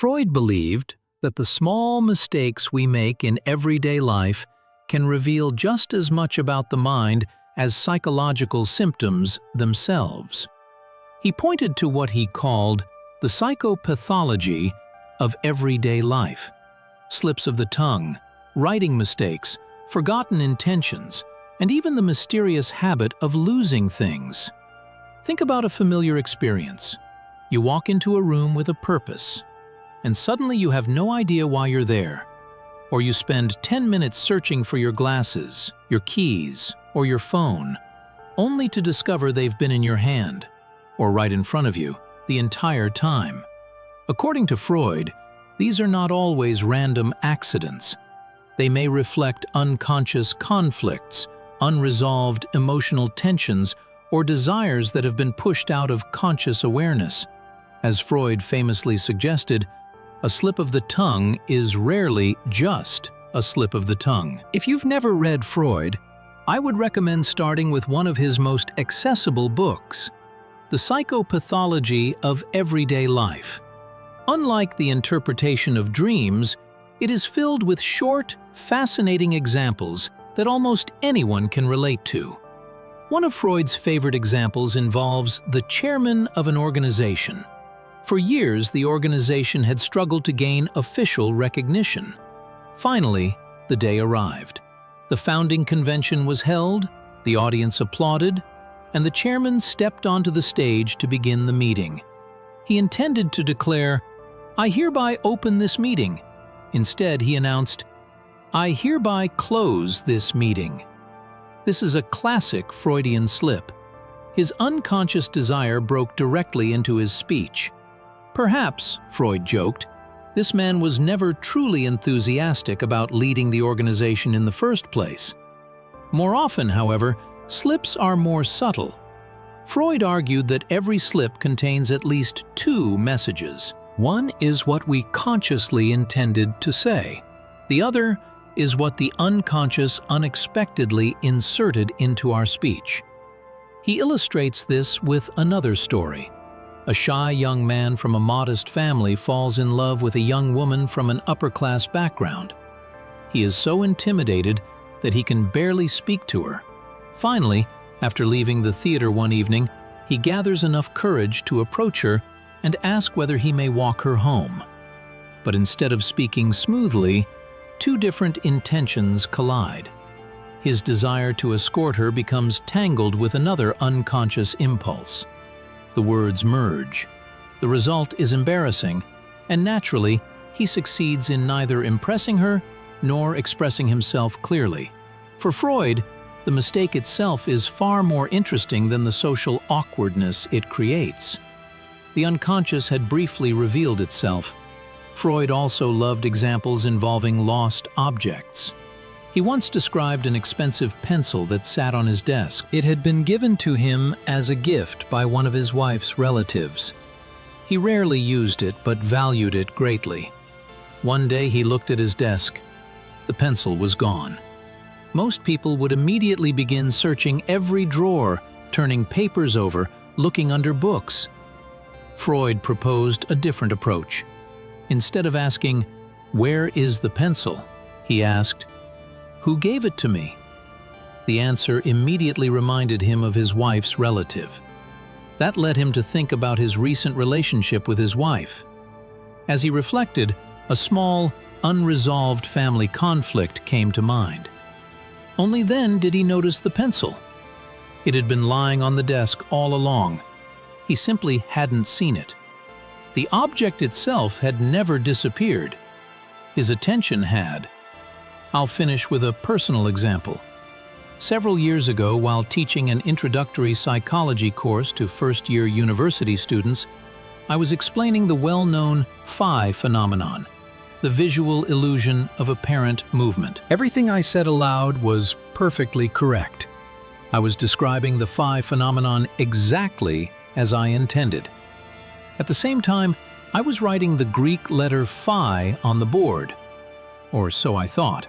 Freud believed that the small mistakes we make in everyday life can reveal just as much about the mind as psychological symptoms themselves. He pointed to what he called the psychopathology of everyday life: slips of the tongue, writing mistakes, forgotten intentions, and even the mysterious habit of losing things. Think about a familiar experience. You walk into a room with a purpose, and suddenly you have no idea why you're there. Or you spend 10 minutes searching for your glasses, your keys, or your phone, only to discover they've been in your hand, or right in front of you, the entire time. According to Freud, these are not always random accidents. They may reflect unconscious conflicts, unresolved emotional tensions, or desires that have been pushed out of conscious awareness. As Freud famously suggested, a slip of the tongue is rarely just a slip of the tongue. If you've never read Freud, I would recommend starting with one of his most accessible books, The Psychopathology of Everyday Life. Unlike the interpretation of dreams, it is filled with short, fascinating examples that almost anyone can relate to. One of Freud's favorite examples involves the chairman of an organization. For years, the organization had struggled to gain official recognition. Finally, the day arrived. The founding convention was held, the audience applauded, and the chairman stepped onto the stage to begin the meeting. He intended to declare, "I hereby open this meeting." Instead, he announced, "I hereby close this meeting." This is a classic Freudian slip. His unconscious desire broke directly into his speech. Perhaps, Freud joked, this man was never truly enthusiastic about leading the organization in the first place. More often, however, slips are more subtle. Freud argued that every slip contains at least two messages. One is what we consciously intended to say. The other is what the unconscious unexpectedly inserted into our speech. He illustrates this with another story. A shy young man from a modest family falls in love with a young woman from an upper-class background. He is so intimidated that he can barely speak to her. Finally, after leaving the theater one evening, he gathers enough courage to approach her and ask whether he may walk her home. But instead of speaking smoothly, two different intentions collide. His desire to escort her becomes tangled with another unconscious impulse. The words merge. The result is embarrassing, and naturally, he succeeds in neither impressing her nor expressing himself clearly. For Freud, the mistake itself is far more interesting than the social awkwardness it creates. The unconscious had briefly revealed itself. Freud also loved examples involving lost objects. He once described an expensive pencil that sat on his desk. It had been given to him as a gift by one of his wife's relatives. He rarely used it, but valued it greatly. One day he looked at his desk. The pencil was gone. Most people would immediately begin searching every drawer, turning papers over, looking under books. Freud proposed a different approach. Instead of asking, "Where is the pencil?" he asked, "Who gave it to me?" The answer immediately reminded him of his wife's relative. That led him to think about his recent relationship with his wife. As he reflected, a small, unresolved family conflict came to mind. Only then did he notice the pencil. It had been lying on the desk all along. He simply hadn't seen it. The object itself had never disappeared. His attention had. I'll finish with a personal example. Several years ago, while teaching an introductory psychology course to first-year university students, I was explaining the well-known phi phenomenon, the visual illusion of apparent movement. Everything I said aloud was perfectly correct. I was describing the phi phenomenon exactly as I intended. At the same time, I was writing the Greek letter phi on the board, or so I thought.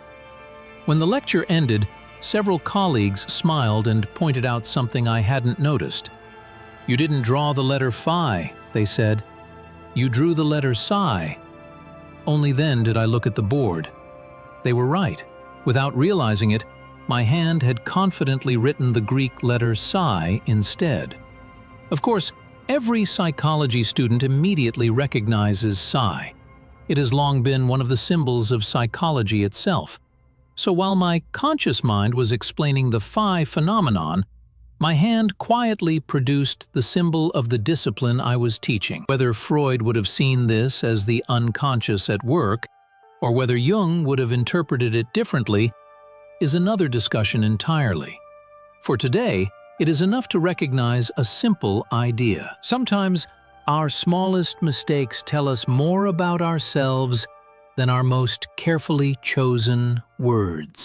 When the lecture ended, several colleagues smiled and pointed out something I hadn't noticed. "You didn't draw the letter phi," they said. "You drew the letter psi." Only then did I look at the board. They were right. Without realizing it, my hand had confidently written the Greek letter psi instead. Of course, every psychology student immediately recognizes psi. It has long been one of the symbols of psychology itself. So while my conscious mind was explaining the phi phenomenon, my hand quietly produced the symbol of the discipline I was teaching. Whether Freud would have seen this as the unconscious at work, or whether Jung would have interpreted it differently, is another discussion entirely. For today, it is enough to recognize a simple idea. Sometimes, our smallest mistakes tell us more about ourselves than our most carefully chosen words.